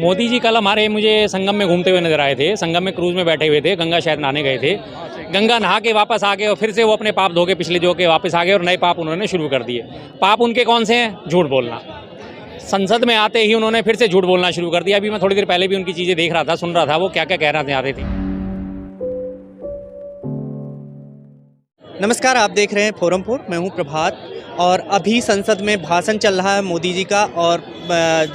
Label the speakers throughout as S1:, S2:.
S1: मोदी जी कल मुझे संगम में घूमते हुए नजर आए थे। संगम में क्रूज में बैठे हुए थे, गंगा शायद नहाने गए थे। गंगा नहा के वापस आ गए और फिर से वो अपने पाप धो के पिछले जो के वापस आ गए और नए पाप उन्होंने शुरू कर दिए। पाप उनके कौन से हैं? झूठ बोलना। संसद में आते ही उन्होंने फिर से झूठ बोलना शुरू कर दिया। अभी मैं थोड़ी देर पहले भी उनकी चीज़ें देख रहा था, सुन रहा था, वो क्या क्या कह रहे थे।
S2: नमस्कार, आप देख रहे हैं फोरम 4। मैं हूं प्रभात और अभी संसद में भाषण चल रहा है मोदी जी का और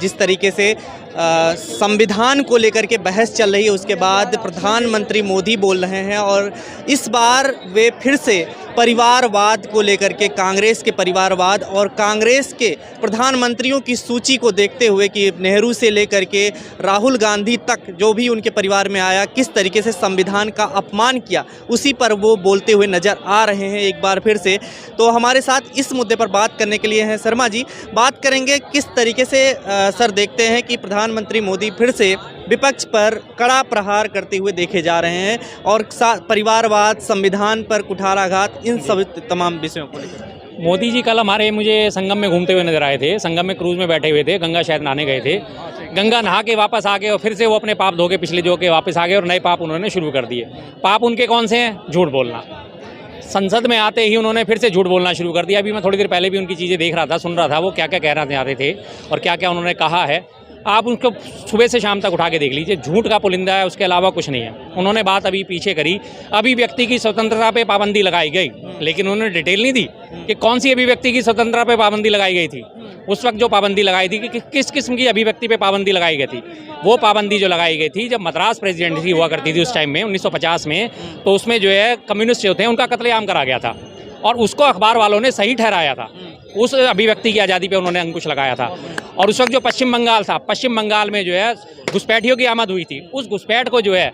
S2: जिस तरीके से संविधान को लेकर के बहस चल रही है, उसके बाद प्रधानमंत्री मोदी बोल रहे हैं और इस बार वे फिर से परिवारवाद को लेकर के, कांग्रेस के परिवारवाद और कांग्रेस के प्रधानमंत्रियों की सूची को देखते हुए कि नेहरू से लेकर के राहुल गांधी तक जो भी उनके परिवार में आया, किस तरीके से संविधान का अपमान किया, उसी पर वो बोलते हुए नज़र आ रहे हैं एक बार फिर से। तो हमारे साथ इस मुद्दे पर बात करने के लिए हैं शर्मा जी। बात करेंगे किस तरीके से सर देखते हैं कि प्रधानमंत्री मोदी फिर से विपक्ष पर कड़ा प्रहार करते हुए देखे जा रहे हैं और परिवारवाद, संविधान पर कुठाराघात, इन सब तमाम विषयों को लेकर।
S1: मोदी जी कल मुझे संगम में घूमते हुए नजर आए थे। संगम में क्रूज में बैठे हुए थे, गंगा शायद नहाने गए थे। गंगा नहा के वापस आ गए और फिर से वो अपने पाप धो के पिछले जो के वापस आ गए और नए पाप उन्होंने शुरू कर दिए। पाप उनके कौन से हैं? झूठ बोलना। संसद में आते ही उन्होंने फिर से झूठ बोलना शुरू कर दिया। अभी मैं थोड़ी देर पहले भी उनकी चीज़ें देख रहा था, सुन रहा था, वो क्या क्या कह रहे थे और क्या क्या उन्होंने कहा है। आप उनको सुबह से शाम तक उठा के देख लीजिए, झूठ का पुलिंदा है, उसके अलावा कुछ नहीं है। उन्होंने बात अभी पीछे करी, अभिव्यक्ति की स्वतंत्रता पे पाबंदी लगाई गई, लेकिन उन्होंने डिटेल नहीं दी कि कौन सी अभिव्यक्ति की स्वतंत्रता पे पाबंदी लगाई गई थी। उस वक्त जो पाबंदी लगाई थी कि किस किस्म की अभिव्यक्ति पे पाबंदी लगाई गई थी। वो पाबंदी जो लगाई गई थी जब मद्रास प्रेसिडेंसी हुआ करती थी उस टाइम में 1950 में, तो उसमें जो है कम्युनिस्ट जो थे उनका कत्लेआम करा गया था और उसको अखबार वालों ने सही ठहराया था। उस अभिव्यक्ति की आज़ादी पे उन्होंने अंकुश लगाया था। और उस वक्त जो पश्चिम बंगाल था, पश्चिम बंगाल में जो है घुसपैठियों की आमद हुई थी, उस घुसपैठ को जो है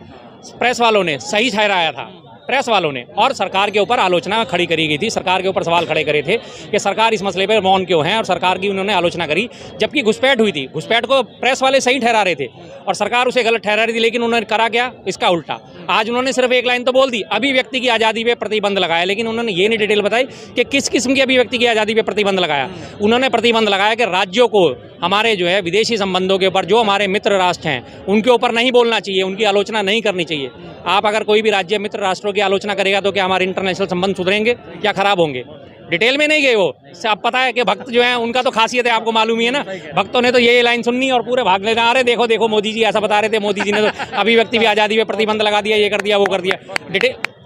S1: प्रेस वालों ने सही ठहराया था, प्रेस वालों ने, और सरकार के ऊपर आलोचना खड़ी करी गई थी। सरकार के ऊपर सवाल खड़े करे थे कि सरकार इस मसले पर मौन क्यों है, और सरकार की उन्होंने आलोचना करी। जबकि घुसपैठ हुई थी, घुसपैठ को प्रेस वाले सही ठहरा रहे थे और सरकार उसे गलत ठहरा रही थी, लेकिन उन्होंने करा क्या? इसका उल्टा। आज उन्होंने सिर्फ एक लाइन तो बोल दी, अभिव्यक्ति की आज़ादी पे प्रतिबंध लगाया, लेकिन उन्होंने ये नहीं डिटेल बताई कि किस किस्म की अभिव्यक्ति की आज़ादी पे प्रतिबंध लगाया। उन्होंने प्रतिबंध लगाया कि राज्यों को हमारे जो है विदेशी संबंधों के ऊपर, जो हमारे मित्र राष्ट्र हैं उनके ऊपर नहीं बोलना चाहिए, उनकी आलोचना नहीं करनी चाहिए। आप अगर कोई भी राज्य मित्र राष्ट्रों की आलोचना करेगा तो क्या हमारे इंटरनेशनल संबंध सुधरेंगे या खराब होंगे? डिटेल में नहीं गए वो। अब पता है कि भक्त जो है उनका तो खासियत है, आपको मालूम ही है ना, भक्तों ने तो ये लाइन सुननी और पूरे भाग लेना, अरे देखो देखो मोदी जी ऐसा बता रहे थे, मोदी जी ने तो अभिव्यक्ति भी आज़ादी पे प्रतिबंध लगा दिया, ये कर दिया, वो कर दिया।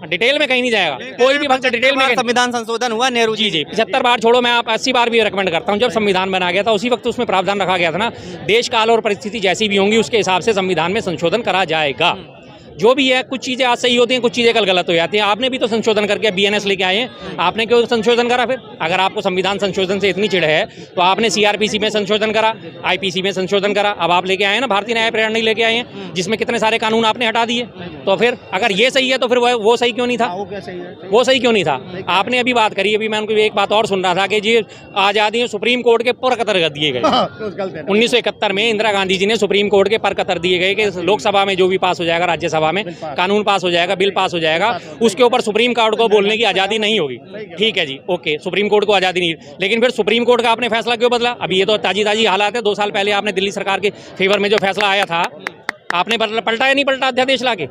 S1: डिटेल में कहीं नहीं जाएगा कोई भी भक्त डिटेल में।
S2: संविधान संशोधन हुआ नेहरू
S1: जी 75 बार छोड़ो, मैं आप 80 बार भी रिकमेंड करता हूँ। जब संविधान बना गया था उसी वक्त उसमें प्रावधान रखा गया था ना, देश काल और परिस्थिति जैसी भी होंगी उसके हिसाब से संविधान में संशोधन करा जाएगा। जो भी है, कुछ चीज़ें आज सही होती हैं, कुछ चीज़ें कल गलत हो जाती हैं। आपने भी तो संशोधन करके BNS लेके आए हैं, आपने क्यों संशोधन करा? फिर अगर आपको संविधान संशोधन से इतनी चिढ़ है तो आपने CRPC में संशोधन करा, IPC में संशोधन करा, अब आप लेके आए हैं ना भारतीय न्याय प्रणाली लेके आए हैं, जिसमें कितने सारे कानून आपने हटा दिए। तो फिर अगर ये सही है तो फिर वो सही क्यों नहीं था? वो सही क्यों नहीं था? आपने अभी बात करी, अभी मैं उनको एक बात और सुन रहा था कि जी आज़ादी सुप्रीम कोर्ट के पर कतर कर दिए गए। 1971 में इंदिरा गांधी जी ने सुप्रीम कोर्ट के पर कतर दिए गए कि लोकसभा में जो भी पास हो जाएगा, राज्यसभा में कानून पास हो जाएगा, बिल पास हो जाएगा, उसके ऊपर सुप्रीम कोर्ट को बोलने की आज़ादी नहीं होगी। ठीक है जी, ओके, सुप्रीम कोर्ट को आज़ादी नहीं, लेकिन फिर सुप्रीम कोर्ट का आपने फैसला क्यों बदला? अभी ये तो ताजी हालात है। 2 साल पहले आपने दिल्ली सरकार के फेवर में जो फैसला आया था, आपने पलटा या नहीं पलटा अध्यादेश लाके?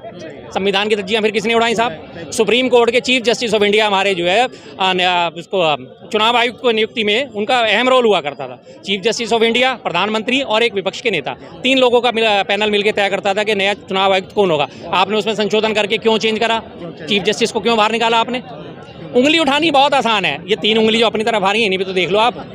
S1: संविधान की धज्जियां फिर किसने उड़ाई साहब? सुप्रीम कोर्ट के चीफ जस्टिस ऑफ इंडिया हमारे जो है उसको चुनाव आयुक्त को नियुक्ति में उनका अहम रोल हुआ करता था। चीफ जस्टिस ऑफ इंडिया, प्रधानमंत्री और एक विपक्ष के नेता, 3 लोगों का पैनल मिलकर तय करता था कि नया चुनाव आयुक्त कौन होगा। आपने उसमें संशोधन करके क्यों चेंज करा? चीफ जस्टिस को क्यों बाहर निकाला आपने? उंगली उठानी बहुत आसान है, ये 3 उंगली जो अपनी तरफ आ रही है, इन्हें भी तो देख लो आप।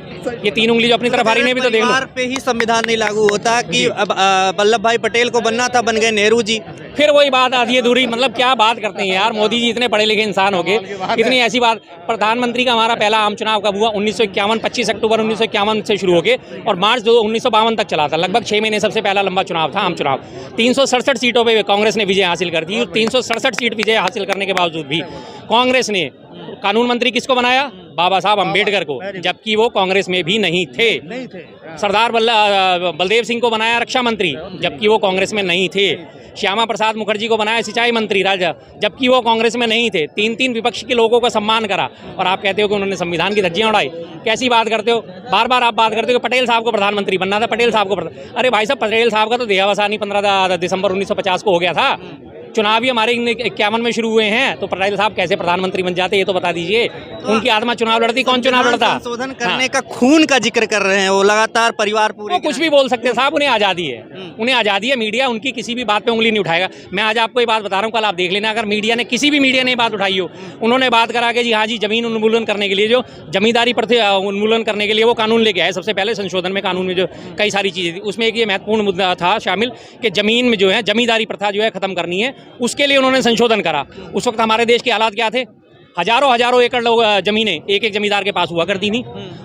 S1: ये 3 उंगली जो अपनी तरफ आ रही है भी तो देख लो।
S2: पे ही संविधान नहीं लागू होता कि अब वल्लभ भाई पटेल को बनना था, बन गए नेहरू जी।
S1: फिर वही बात आती है दूरी, मतलब क्या बात करते हैं यार। मोदी जी इतने पढ़े लिखे इंसान हो गए, इतनी ऐसी बात। प्रधानमंत्री का हमारा पहला आम चुनाव कब हुआ? 1951, 25 अक्टूबर 1951 से शुरू हो के और मार्च 1952 तक चला था। लगभग 6 महीने सबसे पहला लंबा चुनाव था, आम चुनाव। 367 सीटों पर कांग्रेस ने विजय हासिल कर दी। 367 सीट विजय हासिल करने के बावजूद भी कांग्रेस ने कानून मंत्री किसको बनाया? बाबा साहब अम्बेडकर को, जबकि वो कांग्रेस में भी नहीं थे। सरदार बलदेव सिंह को बनाया रक्षा मंत्री, जबकि वो कांग्रेस में नहीं थे। श्यामा प्रसाद मुखर्जी को बनाया सिंचाई मंत्री राजा, जबकि वो कांग्रेस में नहीं थे। 3 विपक्ष के लोगों का सम्मान करा, और आप कहते हो कि उन्होंने संविधान की धज्जियां उड़ाई। कैसी बात करते हो? बार बार आप बात करते हो कि पटेल साहब को प्रधानमंत्री बनना था, पटेल साहब को अरे भाई साहब, पटेल साहब का तो देहावसानी 15 दिसंबर 1950 को हो गया था। चुनाव ही हमारे 51 में शुरू हुए हैं, तो पटेल साहब कैसे प्रधानमंत्री बन जाते, ये तो बता दीजिए। उनकी आत्मा चुनाव लड़ती, कौन चुनाव लड़ता?
S2: संशोधन करने का खून का जिक्र कर रहे हैं वो लगातार, परिवार पूरे।
S1: वो कुछ भी बोल सकते हैं साहब, उन्हें आज़ादी है, उन्हें आज़ादी है। मीडिया उनकी किसी भी बात पे उंगली नहीं उठाएगा। मैं आज आपको ये बात बता रहा हूँ, कल आप देख लेना, अगर मीडिया ने, किसी भी मीडिया ने बात उठाई हो, उन्होंने बात करा कि जी हाँ जी, जमीन उन्मूलन करने के लिए, जो जमींदारी प्रथा उन्मूलन करने के लिए वो कानून लेके आए। सबसे पहले संशोधन में कानून में जो कई सारी चीज़ें थी, उसमें एक ये महत्वपूर्ण मुद्दा था शामिल कि जमीन में जो है जमींदारी प्रथा जो है खत्म करनी है, उसके लिए उन्होंने संशोधन करा। उस वक्त हमारे देश के हालात क्या थे? हजारों एकड़ लोग जमीनें एक एक जमींदार के पास हुआ करती थी।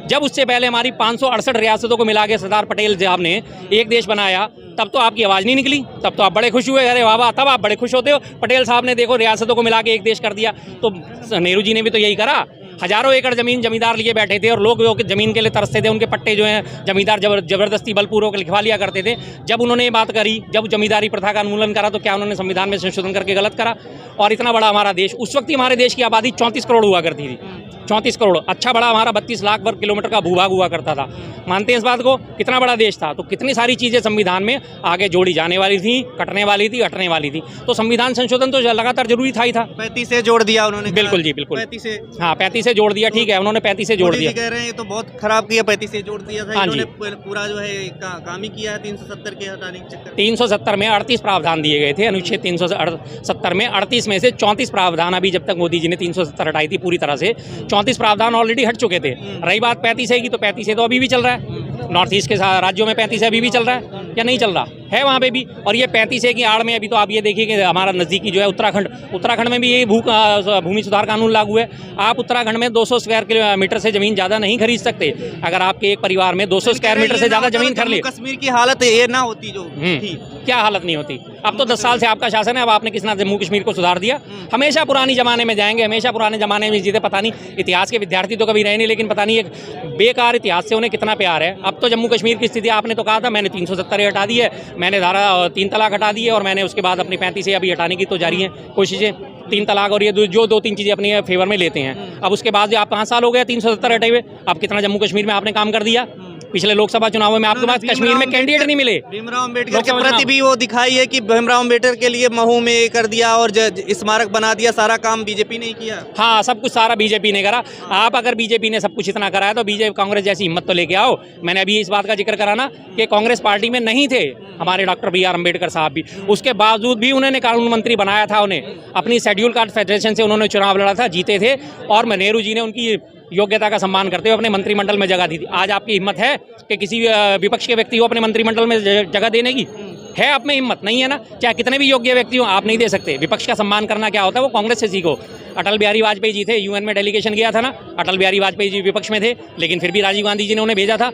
S1: जब उससे पहले हमारी 568 रियासतों को मिला के सरदार पटेल साहब ने एक देश बनाया, तब तो आपकी आवाज़ नहीं निकली, तब तो आप बड़े खुश हुए, अरे वाह वाह, तब आप बड़े खुश होते हो। पटेल साहब ने देखो रियासतों को मिला के एक देश कर दिया, तो नेहरू जी ने भी तो यही करा। हजारों एकड़ जमीन जमींदार लिए बैठे थे, और लोग जो जमीन के लिए तरसते थे, उनके पट्टे जो हैं जमींदार जबरदस्ती बलपूर्वक लिखवा लिया करते थे। जब उन्होंने ये बात करी, जब जमींदारी प्रथा का उन्मूलन करा, तो क्या उन्होंने संविधान में संशोधन करके गलत करा? और इतना बड़ा हमारा देश, उस वक्त ही हमारे देश की आबादी 34 करोड़ हुआ करती थी, 34 करोड़। अच्छा बड़ा हमारा 32 लाख वर्ग किलोमीटर का भूभाग हुआ करता था। मानते हैं इस बात को? कितना बड़ा देश था। तो कितनी सारी चीज़ें संविधान में आगे जोड़ी जाने वाली थी, कटने वाली थी, हटने वाली थी। तो संविधान संशोधन तो लगातार जरूरी था ही था।
S2: 35 से जोड़ दिया उन्होंने।
S1: बिल्कुल जी, बिल्कुल
S2: 35 से,
S1: हाँ 35 से जोड़ दिया, ठीक है, उन्होंने 35 से जोड़ दिया।
S2: कह रहे हैं ये तो बहुत खराब किया, 35 से जोड़ दिया था।
S1: हाँ जी,
S2: पूरा जो है काम ही किया है 370 के हटाने के चक्कर।
S1: 370 में 38 प्रावधान दिए गए थे। अनुच्छेद 370 में 38 में से 34 प्रावधान, अभी जब तक मोदी जी ने 370 हटाई थी पूरी तरह से, 34 प्रावधान ऑलरेडी हट चुके थे। रही बात 35 है की, तो 35 है तो अभी भी चल रहा है। नॉर्थ ईस्ट के राज्यों में 35 अभी भी चल रहा है या नहीं चल रहा है? वहाँ पे भी। और ये 35 की आड़ में अभी तो आप ये देखिए कि हमारा नज़दीकी जो है उत्तराखंड में भी ये भूमि सुधार कानून लागू है। आप उत्तराखंड में 200 स्क्वायर किलोमीटर से ज़मीन ज़्यादा नहीं खरीद सकते। अगर आपके एक परिवार में 200 स्क्वायर मीटर से ज़्यादा ज़मीन खरीद,
S2: कश्मीर की हालत ये ना होती जो थी।
S1: क्या हालत नहीं होती? अब तो 10 साल से आपका शासन है, अब आपने किसना जम्मू कश्मीर को सुधार दिया? हमेशा पुरानी ज़माने में जाएंगे, हमेशा पुराने ज़माने में जीते। पता नहीं, इतिहास के विद्यार्थी तो कभी रहे नहीं, लेकिन पता नहीं एक बेकार इतिहास से उन्हें कितना प्यार है। अब तो जम्मू कश्मीर की स्थिति, आपने तो कहा था मैंने 370 हटा दी है, मैंने धारा 3 तलाक हटा दी है, और मैंने उसके बाद अपनी 35 अभी हटाने की तो जारी है कोशिशें। 3 तलाक और ये जो 2-3 चीज़ें अपनी फेवर में लेते हैं। अब उसके बाद जो आप 5 साल हो गया 370 हटे हुए, अब कितना जम्मू कश्मीर में आपने काम कर दिया? पिछले लोकसभा चुनावों में आपके पास कश्मीर में कैंडिडेट नहीं मिले।
S2: भीमराव अम्बेडकर के प्रति भी वो दिखाई है कि भीमराव अम्बेडकर के लिए महू में कर दिया और स्मारक बना दिया, सारा काम बीजेपी ने किया।
S1: हाँ, सब कुछ सारा बीजेपी ने करा। आप अगर बीजेपी ने सब कुछ इतना करा है, तो बीजेपी कांग्रेस जैसी हिम्मत तो लेके आओ। मैंने अभी इस बात का जिक्र करा ना कि कांग्रेस पार्टी में नहीं थे हमारे डॉक्टर BR अम्बेडकर साहब भी, उसके बावजूद भी उन्होंने कानून मंत्री बनाया था। उन्हें अपनी शेड्यूल कास्ट फेडरेशन से उन्होंने चुनाव लड़ा था, जीते थे, और नेहरू जी ने उनकी योग्यता का सम्मान करते हुए अपने मंत्रिमंडल में जगह दी थी। आज आपकी हिम्मत है कि किसी विपक्ष के व्यक्ति को अपने मंत्रिमंडल में जगह देने की? है आप में हिम्मत? नहीं है ना। चाहे कितने भी योग्य व्यक्ति हो, आप नहीं दे सकते। विपक्ष का सम्मान करना क्या होता है, वो कांग्रेस से सीखो। अटल बिहारी वाजपेयी जी थे, UN में डेलीगेशन गया था ना, अटल बिहारी वाजपेयी जी विपक्ष में थे, लेकिन फिर भी राजीव गांधी जी ने उन्हें भेजा था,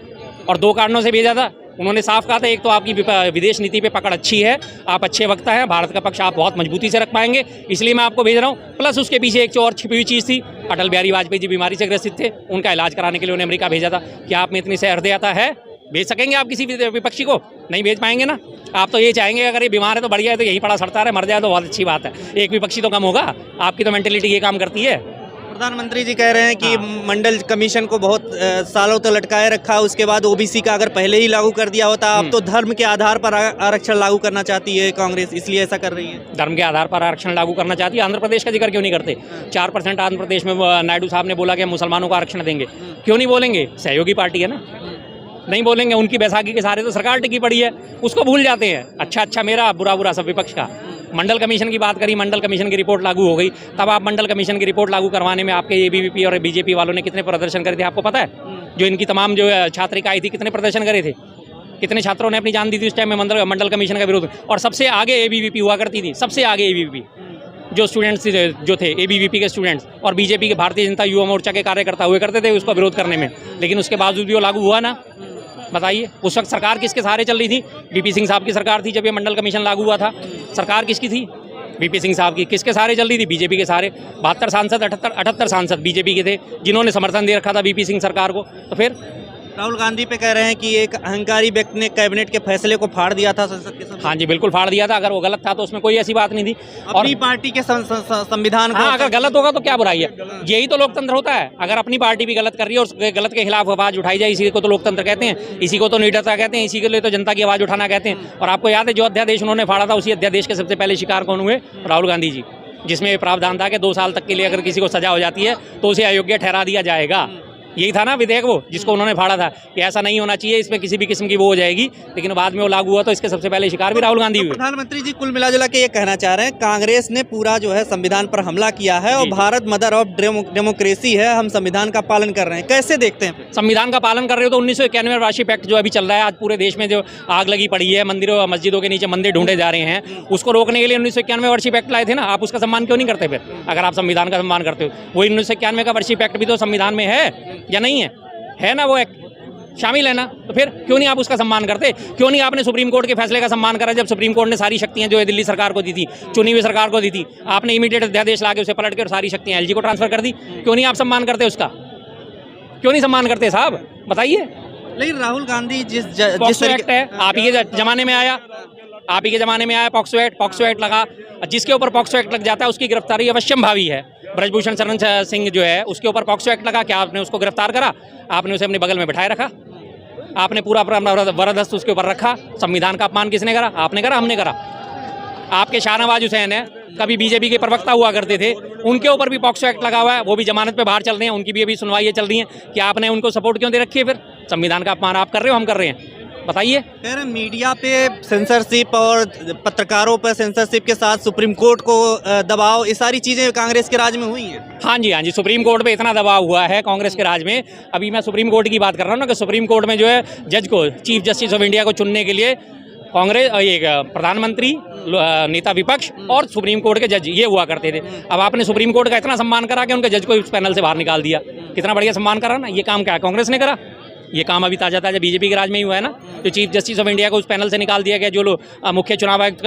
S1: और 2 कारणों से भेजा था। उन्होंने साफ कहा था, एक तो आपकी विदेश नीति पे पकड़ अच्छी है, आप अच्छे वक्ता हैं, भारत का पक्ष आप बहुत मजबूती से रख पाएंगे, इसलिए मैं आपको भेज रहा हूँ। प्लस उसके पीछे एक और छिपी हुई चीज़ थी, अटल बिहारी वाजपेयी जी बीमारी से ग्रसित थे, उनका इलाज कराने के लिए उन्हें अमेरिका भेजा था। क्या आप में इतनी सहृदयता है? भेज सकेंगे आप किसी विपक्षी को? नहीं भेज पाएंगे ना। आप तो ये चाहेंगे अगर ये बीमार है तो बढ़िया है, तो यही पड़ा सड़ता है, मर जाए तो बहुत अच्छी बात है, एक विपक्षी तो कम होगा। आपकी तो मेंटेलिटी ये काम करती है।
S2: प्रधानमंत्री जी कह रहे हैं कि मंडल कमीशन को बहुत सालों तक लटकाए रखा, उसके बाद OBC का अगर पहले ही लागू कर दिया होता। अब तो धर्म के आधार पर आरक्षण लागू करना चाहती है कांग्रेस, इसलिए ऐसा कर रही है।
S1: धर्म के आधार पर आरक्षण लागू करना चाहती है। आंध्र प्रदेश का जिक्र क्यों नहीं करते? 4% आंध्र प्रदेश में नायडू साहब ने बोला कि मुसलमानों को आरक्षण देंगे, क्यों नहीं बोलेंगे? सहयोगी पार्टी है ना, नहीं बोलेंगे। उनकी बैसाखी के सहारे तो सरकार टिकी पड़ी है, उसको भूल जाते हैं। अच्छा मेरा, बुरा सब विपक्ष का। मंडल कमीशन की बात करी, मंडल कमीशन की रिपोर्ट लागू हो गई, तब आप मंडल कमीशन की रिपोर्ट लागू करवाने में आपके ABVP और BJP वालों ने कितने प्रदर्शन करे थे, आपको पता है? जो इनकी तमाम जो छात्रिका आई थी, कितने प्रदर्शन करे थे, कितने छात्रों ने अपनी जान दी थी उस टाइम में मंडल कमीशन का विरोध। और सबसे आगे ABVP हुआ करती थी, सबसे आगे ABVP जो स्टूडेंट्स जो थे, ABVP के स्टूडेंट्स, और BJP के भारतीय जनता युवा मोर्चा के कार्यकर्ता हुए करते थे उसको विरोध करने में, लेकिन उसके बावजूद भी वो लागू हुआ ना। बताइए, उस वक्त सरकार किसके सहारे चल रही थी? VP सिंह साहब की सरकार थी जब ये मंडल कमीशन लागू हुआ था। सरकार किसकी थी? वीपी सिंह साहब की किसके सहारे चल रही थी? बीजेपी के सहारे। 72 सांसद 78 सांसद बीजेपी के थे जिन्होंने समर्थन दे रखा था वीपी सिंह सरकार को। तो फिर
S2: राहुल गांधी पे कह रहे हैं कि एक अहंकारी व्यक्ति ने कैबिनेट के फैसले को फाड़ दिया था संसद के सामने।
S1: हाँ जी, बिल्कुल फाड़ दिया था। अगर वो गलत था तो उसमें कोई ऐसी बात नहीं थी।
S2: अपनी पार्टी के संविधान को,
S1: हाँ, अगर गलत होगा तो क्या बुराई है? यही तो लोकतंत्र होता है। अगर अपनी पार्टी भी गलत कर रही है और उसके गलत के खिलाफ आवाज उठाई जाए, इसी को तो लोकतंत्र कहते हैं, इसी को तो निडरता कहते हैं, इसी के लिए तो जनता की आवाज उठाना कहते हैं। और आपको याद है जो अध्यादेश उन्होंने फाड़ा था, उसी अध्यादेश के सबसे पहले शिकार कौन हुए? राहुल गांधी जी। जिसमें ये प्रावधान था कि 2 साल तक के लिए अगर किसी को सजा हो जाती है तो उसे अयोग्य ठहरा दिया जाएगा। यही था ना विधेयक वो जिसको उन्होंने फाड़ा था कि ऐसा नहीं होना चाहिए, इसमें किसी भी किस्म की वो हो जाएगी। लेकिन बाद में वो लागू हुआ तो इसके सबसे पहले शिकार भी राहुल गांधी हुए।
S2: प्रधानमंत्री जी कुल मिला जुला के ये कहना चाह रहे हैं कांग्रेस ने पूरा जो है संविधान पर हमला किया है और भारत मदर ऑफ डेमोक्रेसी है, हम संविधान का पालन कर रहे हैं। कैसे देखते हैं?
S1: संविधान का पालन कर रहे हो तो 1991 वार्षिक एक्ट जो अभी चल रहा है, आज पूरे देश में जो आग लगी पड़ी है, मंदिरों मस्जिदों के नीचे मंदिर ढूंढे जा रहे हैं, उसको रोकने के लिए 1991 वार्षिक एक्ट लाए थे ना। आप उसका सम्मान क्यों नहीं करते? फिर अगर आप संविधान का सम्मान करते हो, वो 1991 का वार्षिक एक्ट भी तो संविधान में है या नहीं है? है ना, वो एक शामिल है ना। तो फिर क्यों नहीं आप उसका सम्मान करते? क्यों नहीं आपने सुप्रीम कोर्ट के फैसले का सम्मान करा जब सुप्रीम कोर्ट ने सारी शक्तियां जो है दिल्ली सरकार को दी थी, चुनी हुई सरकार को दी थी? आपने इमीडिएट अध्यादेश लाके उसे पलट के और सारी शक्तियां एलजी को ट्रांसफर कर दी। क्यों नहीं आप सम्मान करते उसका? क्यों नहीं सम्मान करते साहब, बताइए।
S2: लेकिन राहुल गांधी जिस
S1: एक्ट है आप ही के जमाने में आया, आप ही के जमाने में आया पॉक्सो एक्ट लगा। जिसके ऊपर पॉक्सो एक्ट लग जाता है उसकी गिरफ्तारी अवश्यम भावी है। ब्रजभूषण शरण सिंह जो है उसके ऊपर पॉक्सो एक्ट लगा, क्या आपने उसको गिरफ्तार करा? आपने उसे अपने बगल में बिठाए रखा, आपने पूरा अपना वरदस्त उसके ऊपर रखा। संविधान का अपमान किसने करा? आपने करा, हमने करा। आपके शाहनवाज हुसैन है, कभी बीजेपी के प्रवक्ता हुआ करते थे, उनके ऊपर भी पॉक्सो एक्ट लगा हुआ है, वो भी जमानत पे बाहर चल रहे हैं, उनकी भी अभी सुनवाई चल रही है। कि आपने उनको सपोर्ट क्यों दे रखी है? फिर संविधान का अपमान आप कर रहे हो, हम कर रहे हैं, बताइए।
S2: कह रहे मीडिया पे सेंसरशिप और पत्रकारों पर सेंसरशिप के साथ सुप्रीम कोर्ट को दबाव, ये सारी चीज़ें कांग्रेस के राज में हुई हैं।
S1: हाँ जी, सुप्रीम कोर्ट पे इतना दबाव हुआ है कांग्रेस के राज में। अभी मैं सुप्रीम कोर्ट की बात कर रहा हूँ ना, कि सुप्रीम कोर्ट में जो है जज को, चीफ जस्टिस ऑफ इंडिया को चुनने के लिए कांग्रेस, एक प्रधानमंत्री, नेता विपक्ष और सुप्रीम कोर्ट के जज ये हुआ करते थे। अब आपने सुप्रीम कोर्ट का इतना सम्मान करा कि उनके जज को इस पैनल से बाहर निकाल दिया। कितना बढ़िया सम्मान करा ना। ये काम क्या कांग्रेस ने करा? ये काम अभी ताज़ा बीजेपी के राज में ही हुआ है ना। तो चीफ जस्टिस ऑफ इंडिया को उस पैनल से निकाल दिया गया जो लोग मुख्य चुनाव आयुक्त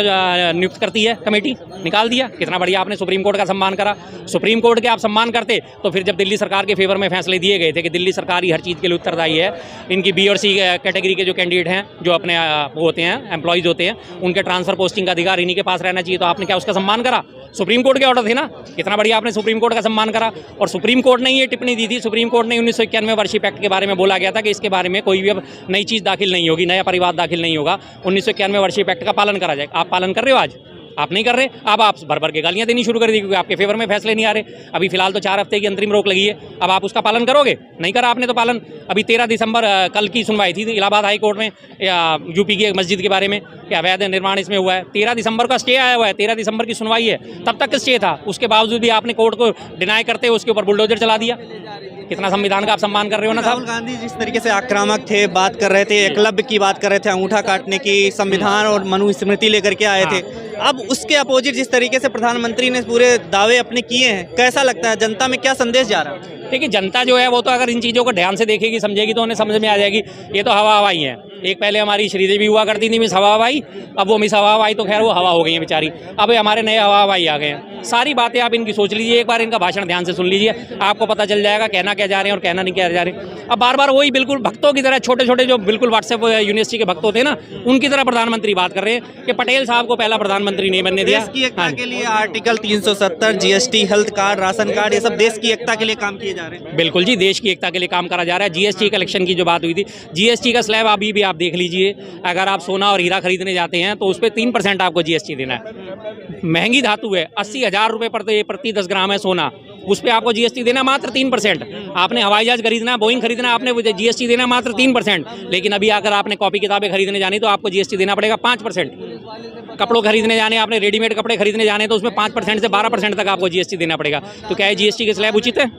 S1: नियुक्त करती है कमेटी, निकाल दिया। कितना बढ़िया आपने सुप्रीम कोर्ट का सम्मान करा। सुप्रीम कोर्ट के आप सम्मान करते तो फिर जब दिल्ली सरकार के फेवर में फैसले दिए गए थे कि दिल्ली सरकार ही हर चीज़ के लिए उत्तरदायी है, इनकी बी और सी कैटेगरी के जो कैंडिडेट हैं, जो अपने वो होते हैं, एम्प्लॉयज़ होते हैं, उनके ट्रांसफर पोस्टिंग का अधिकार इन्हीं के पास रहना चाहिए। तो आपने क्या उसका सम्मान करा? सुप्रीम कोर्ट के ऑर्डर थे ना। कितना बढ़िया आपने सुप्रीम कोर्ट का सम्मान करा। और सुप्रीम कोर्ट ने ये टिप्पणी दी थी, सुप्रीम कोर्ट ने 1991 वार्षिक एक्ट के बारे में बोला गया था कि इसके बारे में कोई भी अब नई चीज़ दाखिल नहीं होगी, नया परिवाद दाखिल नहीं होगा। 1991 वार्षिक एक्ट का पालन करा जाएगा। आप पालन कर रहे हो? आज आप नहीं कर रहे। अब आप भर के गालियाँ देनी शुरू कर दी क्योंकि आपके फेवर में फैसले नहीं आ रहे। अभी फिलहाल तो 4 हफ्ते की अंतरिम रोक लगी है। अब आप उसका पालन करोगे? नहीं करा आपने तो पालन। अभी 13 दिसंबर कल की सुनवाई थी इलाहाबाद हाई कोर्ट में, या यूपी की एक मस्जिद के बारे में कि अवैध निर्माण इसमें हुआ है। 13 दिसंबर का स्टे आया हुआ है, 13 दिसंबर की सुनवाई है, तब तक स्टे था। उसके बावजूद भी आपने कोर्ट को डिनाई करते हुए उसके ऊपर बुलडोजर चला दिया। कितना संविधान का आप सम्मान कर रहे हो ना साहब।
S2: राहुल गांधी जिस तरीके से आक्रामक थे, बात कर रहे थे, एकलव्य की बात कर रहे थे, अंगूठा काटने की, संविधान और मनुस्मृति लेकर के आए थे। अब उसके अपोजिट जिस तरीके से प्रधानमंत्री ने पूरे दावे अपने किए हैं, कैसा लगता है? जनता में क्या संदेश जा रहा है?
S1: देखिए, जनता जो है वो तो अगर इन चीज़ों को ध्यान से देखेगी, समझेगी तो उन्हें समझ में आ जाएगी ये तो हवा हवाई है। एक पहले हमारी श्रीदेवी हुआ करती थी मिस हवा हवाई, अब वो मिस हवा हवाई तो खैर वो हवा हो गई है बेचारी। अब हमारे नए हवा हवाई आ गए हैं। सारी बातें आप इनकी सोच लीजिए, एक बार इनका भाषण ध्यान से सुन लीजिए, आपको पता चल जाएगा कहना क्या जा रहे हैं और कहना नहीं क्या जा रहे हैं। अब बार बार वही बिल्कुल भक्तों की तरह, छोटे छोटे जो बिल्कुल व्हाट्सएप यूनिवर्सिटी के भक्त होते हैं ना, उनकी तरह प्रधानमंत्री बात कर रहे हैं कि पटेल साहब को पहला प्रधानमंत्री नहीं बनने दिया।
S2: देश की एकता के लिए article 370, GST, health card, ration card, ये सब देश की एकता के लिए काम किए जा रहे हैं।
S1: बिल्कुल जी, देश की एकता के लिए काम करा जा रहा है। जीएसटी कलेक्शन की जो बात हुई थी, जीएसटी का स्लैब अभी भी आप देख लीजिए। अगर आप सोना और हीरा खरीदने जाते हैं तो उस पर 3% आपको जीएसटी देना है। महंगी धातु है, 80,000 रुपये प्रति 10 ग्राम है सोना, उस पर आपको जीएसटी देना मात्र 3%। आपने हवाई जहाज खरीदना, बोइंग खरीदना, आपने जीएसटी देना मात्र 3%। लेकिन अभी अगर आपने कॉपी किताबें खरीदने जानी तो आपको जीएसटी देना पड़ेगा 5%। कपड़ों खरीदने जाने, आपने रेडीमेड कपड़े खरीदने जाने तो उसमें 5% से 12% तक आपको जीएसटी देना पड़ेगा। तो क्या है जीएसटी के स्लैब उचित है?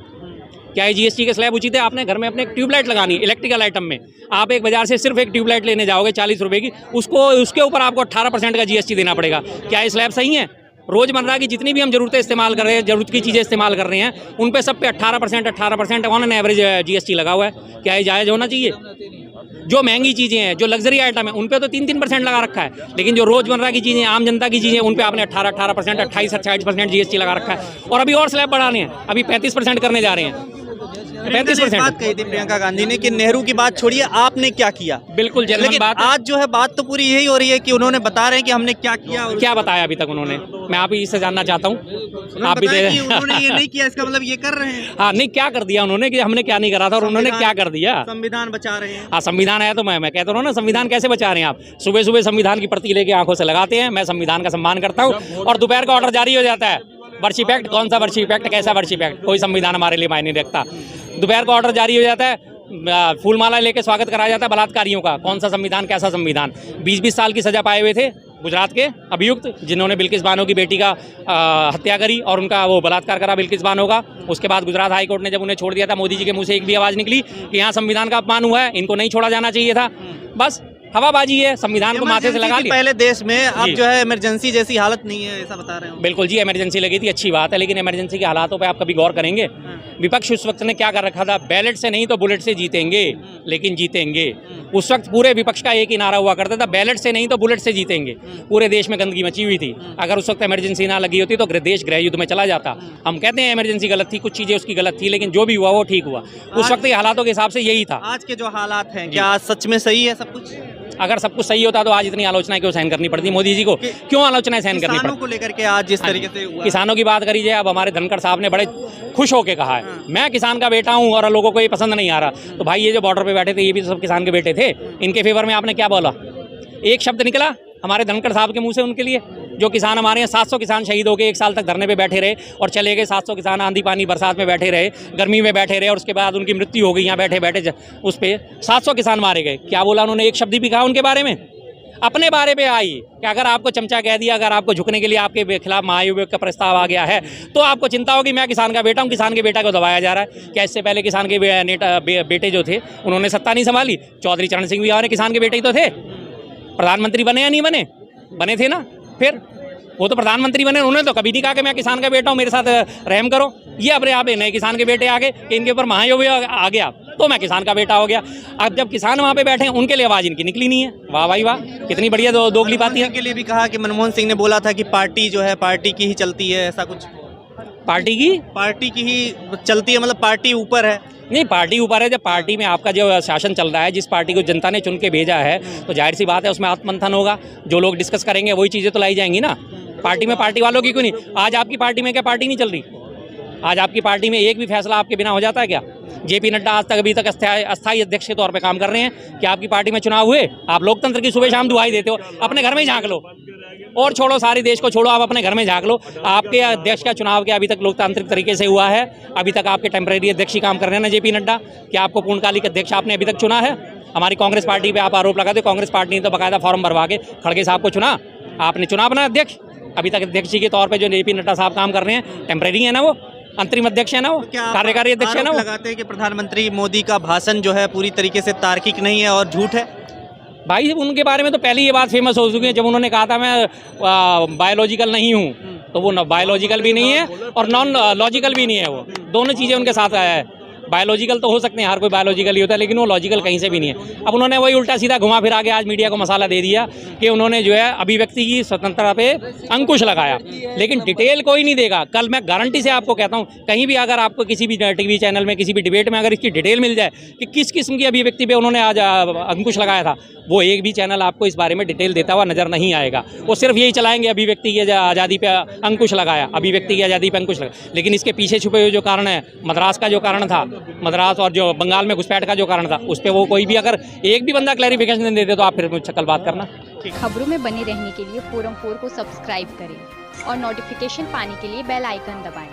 S1: क्या है जीएसटी के स्लैब उचित है? आपने घर में अपने एक ट्यूबलाइट लगानी है, इलेक्ट्रिकल आइटम में आप एक बाजार से सिर्फ एक ट्यूबलाइट लेने जाओगे 40 रुपये की, उसके ऊपर आपको 18% का जीएसटी देना पड़ेगा। क्या ये स्लैब सही है? रोज़मर्रा की जितनी भी हम ज़रूरतें इस्तेमाल कर रहे हैं, ज़रूरत की चीज़ें इस्तेमाल कर रहे हैं, उन पे सब पे 18% ऑन एन एवरेज जीएसटी लगा हुआ है। क्या ये जायज़ होना चाहिए? जो महंगी चीज़ें हैं, जो लग्जरी आइटम है, उन पे तो 3% लगा रखा है, लेकिन जो रोज़मर्रा की चीज़ें, आम जनता की चीज़ें, उन पे आपने 18%, 28% GST लगा रखा है। और अभी और स्लैब बढ़ाने हैं, अभी 35% करने जा रहे हैं। 35%
S2: बात कही थी प्रियंका गांधी ने कि नेहरू की बात छोड़िए, आपने क्या किया।
S1: बिल्कुल जेन्युइन
S2: लेकिन
S1: बात है।
S2: आज जो है बात तो पूरी यही हो रही है कि उन्होंने बता रहे हैं कि हमने क्या किया और
S1: क्या बताया अभी तक उन्होंने, मैं आप ही से जानना चाहता हूँ। आप भी
S2: बताया कि उन्होंने ये नहीं किया, इसका मतलब ये कर रहे हैं।
S1: हाँ, नहीं क्या कर दिया उन्होंने कि हमने क्या नहीं करा था और उन्होंने क्या कर दिया।
S2: संविधान बचा रहे हैं।
S1: हाँ, संविधान है तो मैं कहता हूँ ना, संविधान कैसे बचा रहे हैं आप। सुबह सुबह संविधान की प्रति लेके आंखों से लगाते हैं, मैं संविधान का सम्मान करता हूँ, और दोपहर का ऑर्डर जारी हो जाता है। वर्शिप एक्ट, कौन सा वर्शिप एक्ट, कैसा वर्शिप एक्ट, कोई संविधान हमारे लिए मायने नहीं रखता। दोपहर का ऑर्डर जारी हो जाता है, फूलमाला लेके स्वागत कराया जाता है बलात्कारियों का। कौन सा संविधान, कैसा संविधान। 20-20 साल की सजा पाए हुए थे गुजरात के अभियुक्त, जिन्होंने बिल्किस बानो की बेटी का हत्या करी और उनका वो बलात्कार करा बिल्किस बानो का। उसके बाद गुजरात हाई कोर्ट ने जब उन्हें छोड़ दिया था, मोदी जी के मुंह से एक भी आवाज़ निकली कि यहाँ संविधान का अपमान हुआ है, इनको नहीं छोड़ा जाना चाहिए था। बस हवाबाजी है, संविधान को माथे से लगा लिया।
S2: पहले देश में अब जो है इमरजेंसी जैसी हालत नहीं है, ऐसा बता रहे हो।
S1: बिल्कुल जी, इमरजेंसी लगी थी, अच्छी बात है, लेकिन इमरजेंसी के हालातों पे आप कभी गौर करेंगे। विपक्ष उस वक्त ने क्या कर रखा था, बैलेट से नहीं तो बुलेट से जीतेंगे, लेकिन जीतेंगे। उस वक्त पूरे विपक्ष का एक ही नारा हुआ करता था, बैलेट से नहीं तो बुलेट से जीतेंगे। पूरे देश में गंदगी मची हुई थी। अगर उस वक्त इमरजेंसी ना लगी होती तो देश गृह युद्ध में चला जाता। हम कहते हैं इमरजेंसी गलत थी, कुछ चीज़ें उसकी गलत थी, लेकिन जो भी हुआ वो ठीक हुआ। उस वक्त के हालातों के हिसाब से यही था।
S2: आज के जो हालात हैं, क्या आज सच में सही है सब कुछ?
S1: अगर सब कुछ सही होता तो आज इतनी आलोचना क्यों सहन करनी पड़ती मोदी जी को, क्यों आलोचनाएं सहन करनी पड़ती।
S2: किसानों को लेकर के आज जिस तरीके से हुआ,
S1: किसानों की बात करी जाए, अब हमारे धनखड़ साहब ने बड़े खुश होकर कहा है, मैं किसान का बेटा हूं और लोगों को ये पसंद नहीं आ रहा। तो भाई ये जो बॉर्डर पे बैठे थे, ये भी तो सब किसान के बेटे थे। इनके फेवर में आपने क्या बोला, एक शब्द निकला हमारे धनखड़ साहब के मुंह से उनके लिए? जो किसान हमारे यहाँ 700 किसान शहीद हो गए, 1 साल तक धरने पे बैठे रहे और चले गए। 700 किसान आंधी पानी बरसात में बैठे रहे, गर्मी में बैठे रहे, और उसके बाद उनकी मृत्यु हो गई यहाँ बैठे बैठे। उस पर 700 किसान मारे गए। क्या बोला उन्होंने? एक शब्द भी कहा उनके बारे में? अपने बारे में आई कि अगर आपको चमचा कह दिया, अगर आपको झुकने के लिए आपके खिलाफ महाभियोग का प्रस्ताव आ गया है, तो आपको चिंता होगी मैं किसान का बेटा हूँ, किसान के बेटा को दबाया जा रहा है। क्या इससे पहले किसान के बेटे जो थे उन्होंने सत्ता नहीं संभाली? चौधरी चरण सिंह भी हमारे किसान के बेटे ही तो थे। प्रधानमंत्री बने या नहीं बने? बने थे ना। फिर वो तो प्रधानमंत्री बने, उन्होंने तो कभी नहीं कहा कि मैं किसान का बेटा हूँ, मेरे साथ रहम करो। ये अपने आप नए किसान के बेटे आ गए कि इनके ऊपर महाभियोग आ गया तो मैं किसान का बेटा हो गया। अब जब किसान वहाँ पे बैठे हैं, उनके लिए आवाज़ इनकी निकली नहीं है। वाह भाई वाह, कितनी बढ़िया दोगली बात है।
S2: के लिए भी कहा कि मनमोहन सिंह ने बोला था कि पार्टी जो है पार्टी की ही चलती है, ऐसा कुछ। पार्टी की ही चलती है, मतलब पार्टी ऊपर है।
S1: नहीं, पार्टी ऊपर है। जब पार्टी में आपका जो शासन चल रहा है, जिस पार्टी को जनता ने चुन के भेजा है, तो जाहिर सी बात है उसमें आत्ममंथन होगा। जो लोग डिस्कस करेंगे वही चीज़ें तो लाई जाएंगी ना। पार्टी में पार्टी वालों की क्यों नहीं? आज आपकी पार्टी में क्या पार्टी नहीं चल रही? आज आपकी पार्टी में एक भी फैसला आपके बिना हो जाता है क्या? जेपी नड्डा आज तक अभी तक अस्थायी अध्यक्ष के तौर पे काम कर रहे हैं। क्या आपकी पार्टी में चुनाव हुए? आप लोकतंत्र की सुबह शाम दुहाई देते हो। अपने घर में ही झांक लो, और छोड़ो सारे देश को छोड़ो, आप अपने घर में झांक लो। आपके अध्यक्ष का चुनाव क्या अभी तक लोकतांत्रिक तरीके से हुआ है? अभी तक आपके टेम्परेरी अध्यक्ष ही काम कर रहे हैं ना जेपी नड्डा। क्या आपको पूर्णकालिक अध्यक्ष आपने अभी तक चुना है? हमारी कांग्रेस पार्टी पे आप आरोप लगाते, कांग्रेस पार्टी ने तो बाकायदा फॉर्म भरवा के खड़गे साहब को चुना। आपने चुना अपना अध्यक्ष? अभी तक अध्यक्ष जी के तौर पे जो जेपी नड्डा साहब काम कर रहे हैं, टेम्परेरी है ना, वो अंतरिम अध्यक्ष है ना, वो कार्यकारी अध्यक्ष है ना। वो
S2: लगाते हैं कि प्रधानमंत्री मोदी का भाषण जो है पूरी तरीके से तार्किक नहीं है और झूठ है।
S1: भाई उनके बारे में तो पहले ये बात फेमस हो चुकी है, जब उन्होंने कहा था मैं बायोलॉजिकल नहीं हूँ, तो वो बायोलॉजिकल भी नहीं है और नॉन लॉजिकल भी नहीं है। वो दोनों चीज़ें उनके साथ आया है। बायोलॉजिकल तो हो सकते हैं, हर कोई बायोलॉजिकल ही होता है, लेकिन वो लॉजिकल कहीं से भी नहीं है। अब उन्होंने वही उल्टा सीधा घुमा फिरा के आज मीडिया को मसाला दे दिया कि उन्होंने जो है अभिव्यक्ति की स्वतंत्रता पे अंकुश लगाया, लेकिन डिटेल कोई नहीं देगा। कल मैं गारंटी से आपको कहता हूँ, कहीं भी अगर आपको किसी भी टीवी चैनल में, किसी भी डिबेट में अगर इसकी डिटेल मिल जाए कि किस किस्म की अभिव्यक्ति पे उन्होंने आज अंकुश लगाया था, वो एक भी चैनल आपको इस बारे में डिटेल देता हुआ नजर नहीं आएगा। वो सिर्फ यही चलाएंगे अभिव्यक्ति की आज़ादी पे अंकुश लगाया, अभिव्यक्ति की आज़ादी पे अंकुश लगाया। लेकिन इसके पीछे छुपे हुए जो कारण है, मद्रास का जो कारण था, मद्रास और जो बंगाल में घुसपैठ का जो कारण था, उस पर वो कोई भी अगर एक भी बंदा क्लैरिफिकेशन दे दे तो आप फिर मुझसे कल बात करना।
S3: खबरों में बने रहने के लिए फोरम 4 को सब्सक्राइब करें और नोटिफिकेशन पाने के लिए बेल आइकन दबाएं।